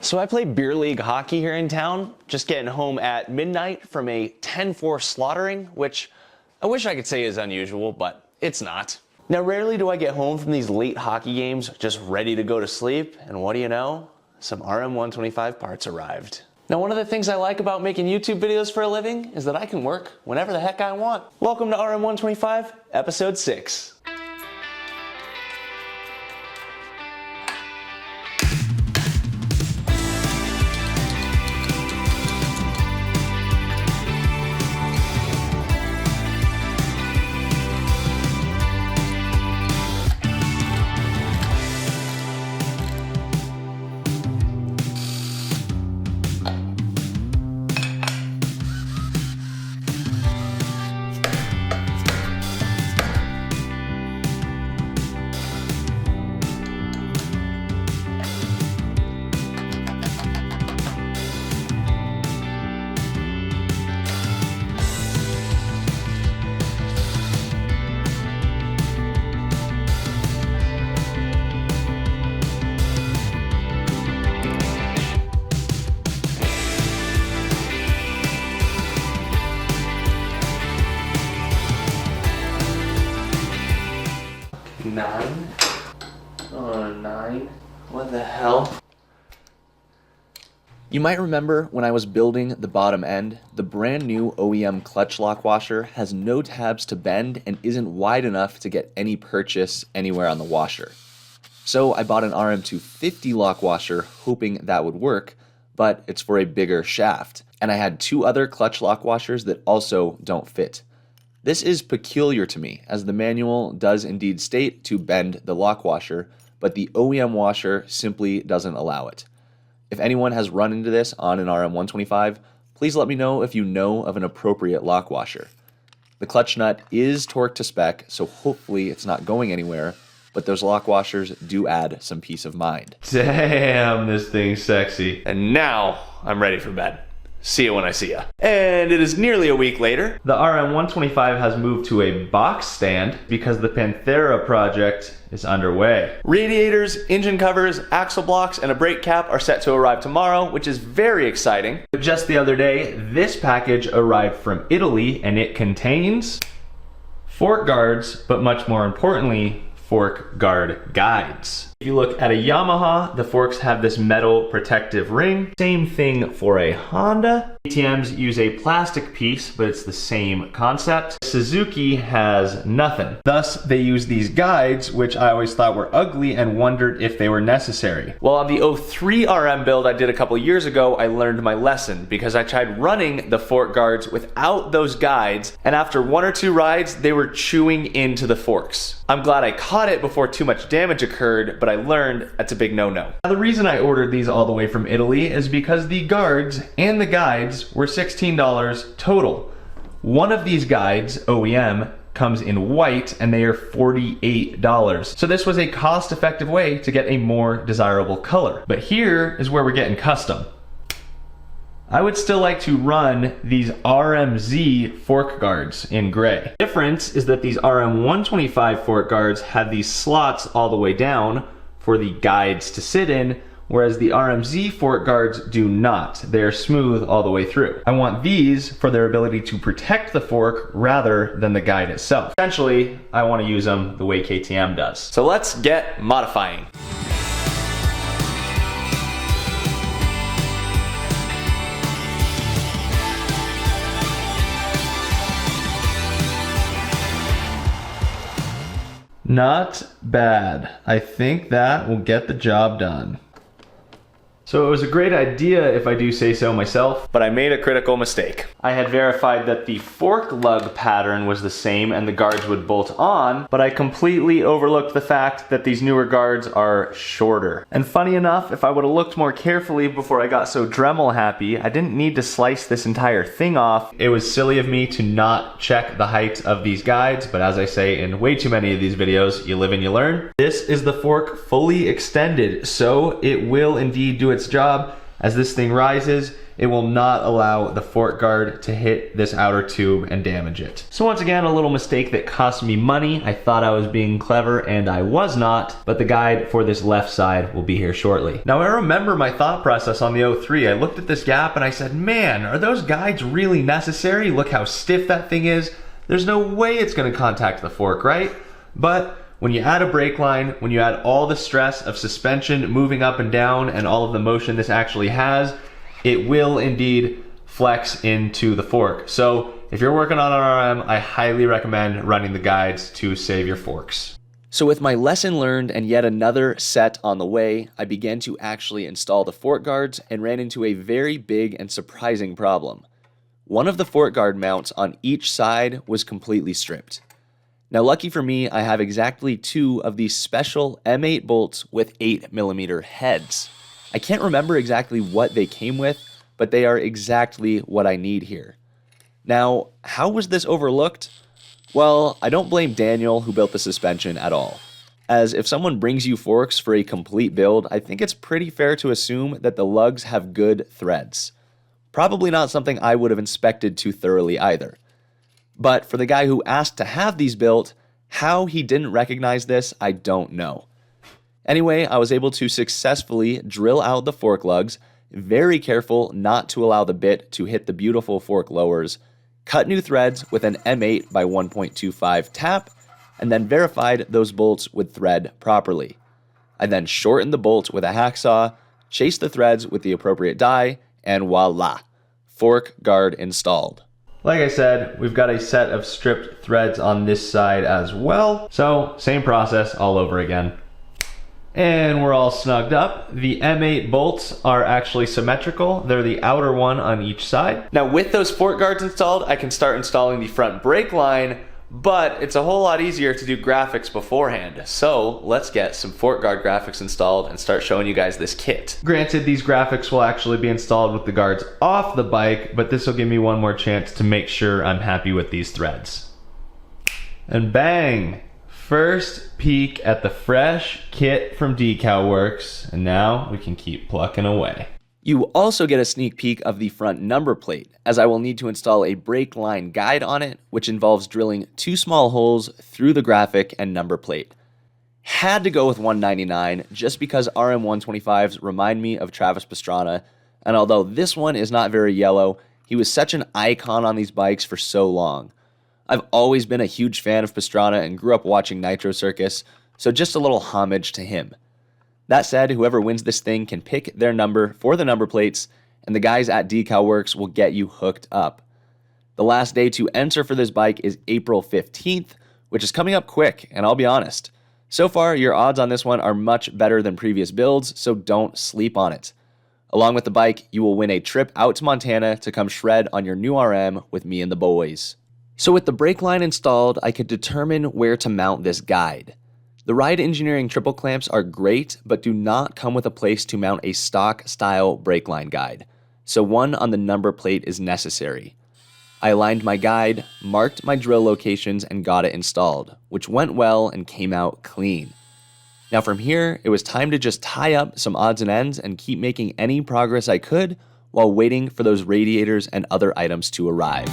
So I play beer league hockey here in town, just getting home at midnight from a 10-4 slaughtering, which I wish I could say is unusual, but it's not. Now, rarely do I get home from these late hockey games just ready to go to sleep, and what do you know? Some RM125 parts arrived. Now, one of the things I like about making YouTube videos for a living is that I can work whenever the heck I want. Welcome to RM125, episode 6. Nine? Oh, 9? What the hell? You might remember when I was building the bottom end, the brand new OEM clutch lock washer has no tabs to bend and isn't wide enough to get any purchase anywhere on the washer. So I bought an RM250 lock washer hoping that would work, but it's for a bigger shaft. And I had 2 other clutch lock washers that also don't fit. This is peculiar to me, as the manual does indeed state to bend the lock washer, but the OEM washer simply doesn't allow it. If anyone has run into this on an RM125, please let me know if you know of an appropriate lock washer. The clutch nut is torqued to spec, so hopefully it's not going anywhere, but those lock washers do add some peace of mind. Damn, this thing's sexy. And now I'm ready for bed. See you when I see ya. And it is nearly a week later. The RM125 has moved to a box stand because the Panthera project is underway. Radiators, engine covers, axle blocks, and a brake cap are set to arrive tomorrow, which is very exciting. But just the other day, this package arrived from Italy and it contains fork guards, but much more importantly, fork guard guides. If you look at a Yamaha, the forks have this metal protective ring. Same thing for a Honda. KTMs use a plastic piece, but it's the same concept. Suzuki has nothing. Thus, they use these guides, which I always thought were ugly and wondered if they were necessary. Well, on the 03 RM build I did a couple years ago, I learned my lesson because I tried running the fork guards without those guides, and after 1 or 2 rides, they were chewing into the forks. I'm glad I caught it before too much damage occurred, but I learned that's a big no-no. Now, the reason I ordered these all the way from Italy is because the guards and the guides were $16 total. One of these guides, OEM, comes in white and they are $48. So this was a cost-effective way to get a more desirable color. But here is where we're getting custom. I would still like to run these RMZ fork guards in gray. The difference is that these RM125 fork guards have these slots all the way down for the guides to sit in, whereas the RMZ fork guards do not. They're smooth all the way through. I want these for their ability to protect the fork rather than the guide itself. Essentially, I want to use them the way KTM does. So let's get modifying. Not bad. I think that will get the job done. So it was a great idea if I do say so myself, but I made a critical mistake. I had verified that the fork lug pattern was the same and the guards would bolt on, but I completely overlooked the fact that these newer guards are shorter. And funny enough, if I would have looked more carefully before I got so Dremel happy, I didn't need to slice this entire thing off. It was silly of me to not check the height of these guides, but as I say in way too many of these videos, you live and you learn. This is the fork fully extended, so it will indeed do its job. As this thing rises, it will not allow the fork guard to hit this outer tube and damage it. So once again, a little mistake that cost me money. I thought I was being clever and I was not, but the guide for this left side will be here shortly. Now I remember my thought process on the 03. I looked at this gap and I said, man, are those guides really necessary? Look how stiff that thing is. There's no way it's gonna contact the fork, right? But when you add a brake line, when you add all the stress of suspension moving up and down and all of the motion this actually has, it will indeed flex into the fork. So if you're working on an RM, I highly recommend running the guides to save your forks. So with my lesson learned and yet another set on the way, I began to actually install the fork guards and ran into a very big and surprising problem. One of the fork guard mounts on each side was completely stripped. Now, lucky for me, I have exactly 2 of these special M8 bolts with 8mm heads. I can't remember exactly what they came with, but they are exactly what I need here. Now, how was this overlooked? Well, I don't blame Daniel who built the suspension at all. As if someone brings you forks for a complete build, I think it's pretty fair to assume that the lugs have good threads. Probably not something I would have inspected too thoroughly either. But for the guy who asked to have these built, how he didn't recognize this, I don't know. Anyway, I was able to successfully drill out the fork lugs, very careful not to allow the bit to hit the beautiful fork lowers, cut new threads with an M8 by 1.25 tap, and then verified those bolts would thread properly. I then shortened the bolt with a hacksaw, chased the threads with the appropriate die, and voila, fork guard installed. Like I said, we've got a set of stripped threads on this side as well. So same process all over again. And we're all snugged up. The M8 bolts are actually symmetrical. They're the outer one on each side. Now with those fork guards installed, I can start installing the front brake line, but it's a whole lot easier to do graphics beforehand. So let's get some fork guard graphics installed and start showing you guys this kit. Granted, these graphics will actually be installed with the guards off the bike, but this will give me one more chance to make sure I'm happy with these threads. And bang! First peek at the fresh kit from Decal Works, and now we can keep plucking away. You also get a sneak peek of the front number plate, as I will need to install a brake line guide on it, which involves drilling 2 small holes through the graphic and number plate. Had to go with 199 just because RM125s remind me of Travis Pastrana, and although this one is not very yellow, he was such an icon on these bikes for so long. I've always been a huge fan of Pastrana and grew up watching Nitro Circus, so just a little homage to him. That said, whoever wins this thing can pick their number for the number plates, and the guys at Decal Works will get you hooked up. The last day to enter for this bike is April 15th, which is coming up quick, and I'll be honest. So far, your odds on this one are much better than previous builds, so don't sleep on it. Along with the bike, you will win a trip out to Montana to come shred on your new RM with me and the boys. So with the brake line installed, I could determine where to mount this guide. The Ride Engineering triple clamps are great, but do not come with a place to mount a stock style brake line guide, so one on the number plate is necessary. I aligned my guide, marked my drill locations, and got it installed, which went well and came out clean. Now from here, it was time to just tie up some odds and ends and keep making any progress I could while waiting for those radiators and other items to arrive.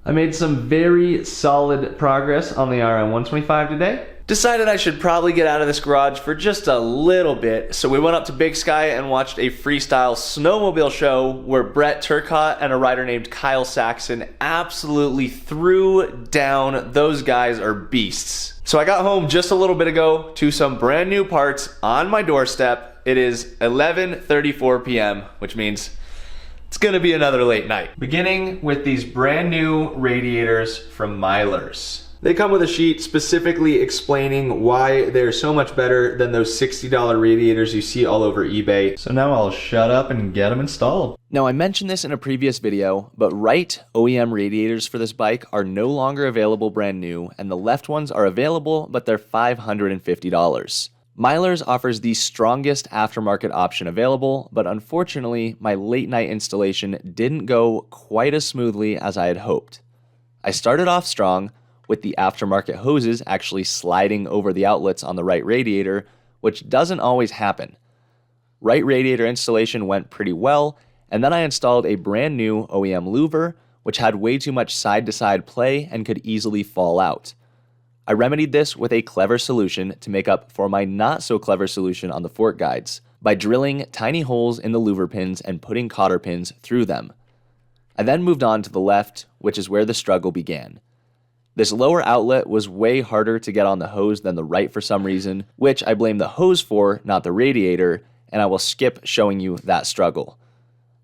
I made some very solid progress on the RM125 today. Decided I should probably get out of this garage for just a little bit, so we went up to Big Sky and watched a freestyle snowmobile show where Brett Turcotte and a rider named Kyle Saxon absolutely threw down. Those guys are beasts. So I got home just a little bit ago to some brand new parts on my doorstep. It is 11:34 p.m., which means it's gonna be another late night. Beginning with these brand new radiators from Myler's. They come with a sheet specifically explaining why they're so much better than those $60 radiators you see all over eBay. So now I'll shut up and get them installed. Now, I mentioned this in a previous video, but right OEM radiators for this bike are no longer available brand new, and the left ones are available, but they're $550. Myler's offers the strongest aftermarket option available, but unfortunately, my late night installation didn't go quite as smoothly as I had hoped. I started off strong, with the aftermarket hoses actually sliding over the outlets on the right radiator, which doesn't always happen. Right radiator installation went pretty well, and then I installed a brand new OEM louver, which had way too much side-to-side play and could easily fall out. I remedied this with a clever solution to make up for my not-so-clever solution on the fork guides, by drilling tiny holes in the louver pins and putting cotter pins through them. I then moved on to the left, which is where the struggle began. This lower outlet was way harder to get on the hose than the right for some reason, which I blame the hose for, not the radiator, and I will skip showing you that struggle.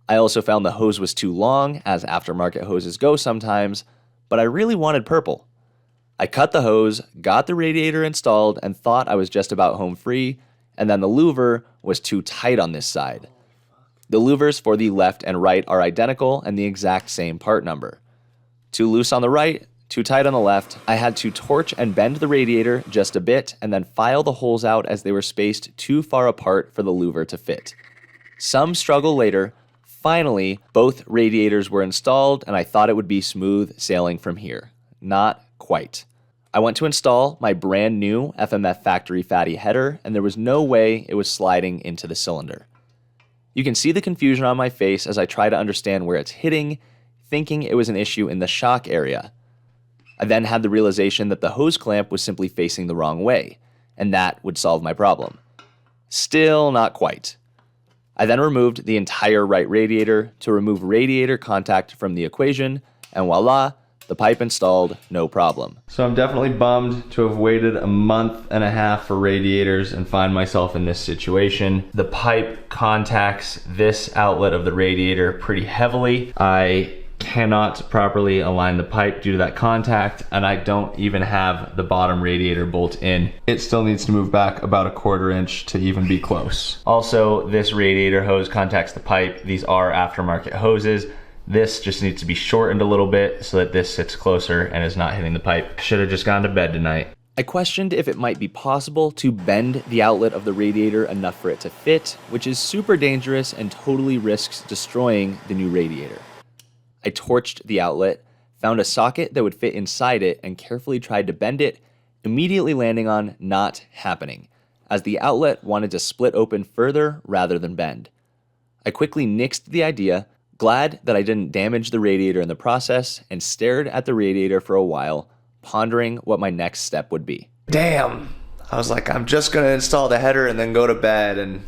I also found the hose was too long, as aftermarket hoses go sometimes, but I really wanted purple. I cut the hose, got the radiator installed, and thought I was just about home free, and then the louver was too tight on this side. The louvers for the left and right are identical and the exact same part number. Too loose on the right, too tight on the left. I had to torch and bend the radiator just a bit and then file the holes out as they were spaced too far apart for the louver to fit. Some struggle later, finally, both radiators were installed and I thought it would be smooth sailing from here. Not quite. I went to install my brand new FMF factory fatty header and there was no way it was sliding into the cylinder. You can see the confusion on my face as I try to understand where it's hitting, thinking it was an issue in the shock area. I then had the realization that the hose clamp was simply facing the wrong way, and that would solve my problem. Still not quite. I then removed the entire right radiator to remove radiator contact from the equation, and voila, the pipe installed, no problem. So I'm definitely bummed to have waited a month and a half for radiators and find myself in this situation. The pipe contacts this outlet of the radiator pretty heavily. I cannot properly align the pipe due to that contact, and I don't even have the bottom radiator bolt in. It still needs to move back about a 1/4 inch to even be close. Also, this radiator hose contacts the pipe. These are aftermarket hoses. This just needs to be shortened a little bit so that this sits closer and is not hitting the pipe. Should have just gone to bed tonight. I questioned if it might be possible to bend the outlet of the radiator enough for it to fit, which is super dangerous and totally risks destroying the new radiator. I torched the outlet, found a socket that would fit inside it, and carefully tried to bend it, immediately landing on not happening, as the outlet wanted to split open further rather than bend. I quickly nixed the idea, glad that I didn't damage the radiator in the process, and stared at the radiator for a while, pondering what my next step would be. Damn. I was like, I'm just going to install the header and then go to bed, and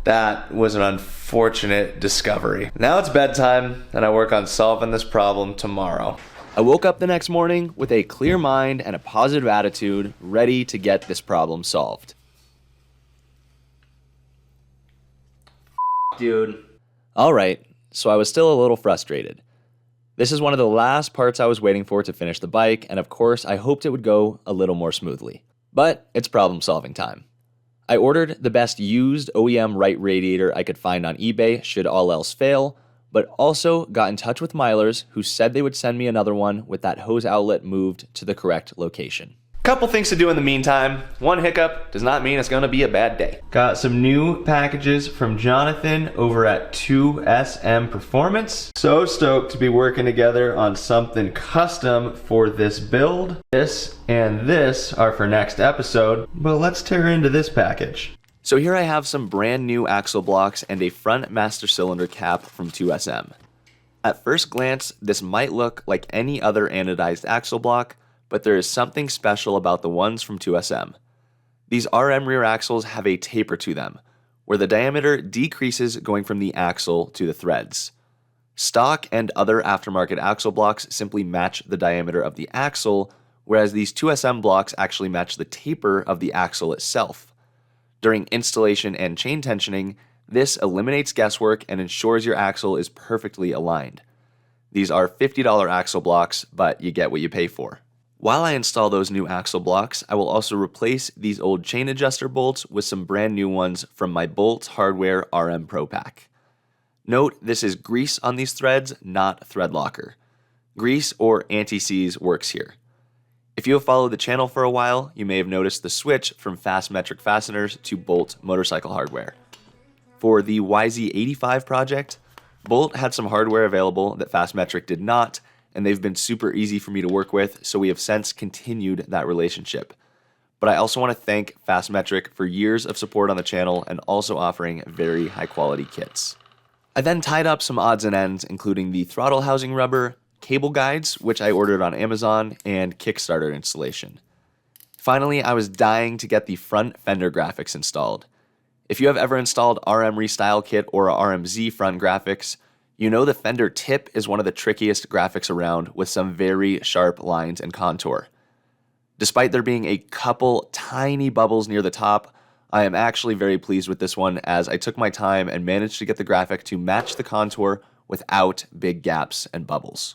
that was an unfortunate discovery. Now it's bedtime, and I work on solving this problem tomorrow. I woke up the next morning with a clear mind and a positive attitude, ready to get this problem solved. Dude. Alright, so I was still a little frustrated. This is one of the last parts I was waiting for to finish the bike, and of course I hoped it would go a little more smoothly. But it's problem solving time. I ordered the best used OEM right radiator I could find on eBay should all else fail, but also got in touch with Myler's, who said they would send me another one with that hose outlet moved to the correct location. Couple things to do in the meantime. One hiccup does not mean it's going to be a bad day. Got some new packages from Jonathan over at 2SM Performance. So stoked to be working together on something custom for this build. This and this are for next episode, but let's tear into this package. So here I have some brand new axle blocks and a front master cylinder cap from 2SM. At first glance, this might look like any other anodized axle block, but there is something special about the ones from 2SM. These RM rear axles have a taper to them, where the diameter decreases going from the axle to the threads. Stock and other aftermarket axle blocks simply match the diameter of the axle, whereas these 2SM blocks actually match the taper of the axle itself. During installation and chain tensioning, this eliminates guesswork and ensures your axle is perfectly aligned. These are $50 axle blocks, but you get what you pay for. While I install those new axle blocks, I will also replace these old chain adjuster bolts with some brand new ones from my Bolt Hardware RM Pro Pack. Note, this is grease on these threads, not thread locker. Grease or anti-seize works here. If you have followed the channel for a while, you may have noticed the switch from fast metric fasteners to Bolt motorcycle hardware. For the YZ85 project, Bolt had some hardware available that fast metric did not, and they've been super easy for me to work with, so we have since continued that relationship. But I also want to thank Fastmetric for years of support on the channel and also offering very high quality kits. I then tied up some odds and ends, including the throttle housing rubber, cable guides, which I ordered on Amazon, and Kickstarter installation. Finally, I was dying to get the front fender graphics installed. If you have ever installed RM Restyle Kit or RMZ front graphics, you know the fender tip is one of the trickiest graphics around, with some very sharp lines and contour. Despite there being a couple tiny bubbles near the top, I am actually very pleased with this one, as I took my time and managed to get the graphic to match the contour without big gaps and bubbles.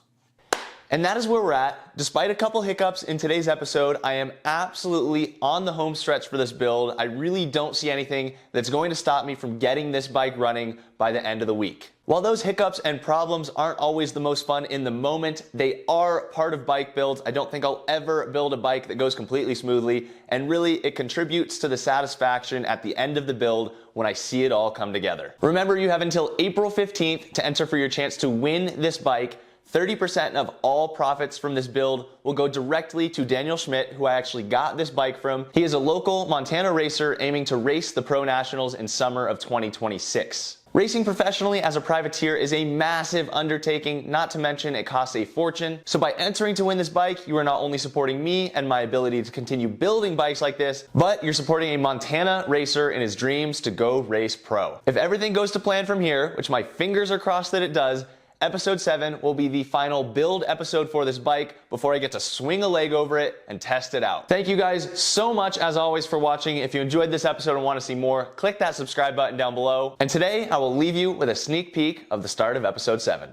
And that is where we're at. Despite a couple hiccups in today's episode, I am absolutely on the home stretch for this build. I really don't see anything that's going to stop me from getting this bike running by the end of the week. While those hiccups and problems aren't always the most fun in the moment, they are part of bike builds. I don't think I'll ever build a bike that goes completely smoothly, and really it contributes to the satisfaction at the end of the build when I see it all come together. Remember, you have until April 15th to enter for your chance to win this bike. 30% of all profits from this build will go directly to Daniel Schmidt, who I actually got this bike from. He is a local Montana racer aiming to race the Pro Nationals in summer of 2026. Racing professionally as a privateer is a massive undertaking, not to mention it costs a fortune. So by entering to win this bike, you are not only supporting me and my ability to continue building bikes like this, but you're supporting a Montana racer in his dreams to go race pro. If everything goes to plan from here, which my fingers are crossed that it does, Episode 7 will be the final build episode for this bike before I get to swing a leg over it and test it out. Thank you guys so much, as always, for watching. If you enjoyed this episode and want to see more, click that subscribe button down below. And today, I will leave you with a sneak peek of the start of Episode 7.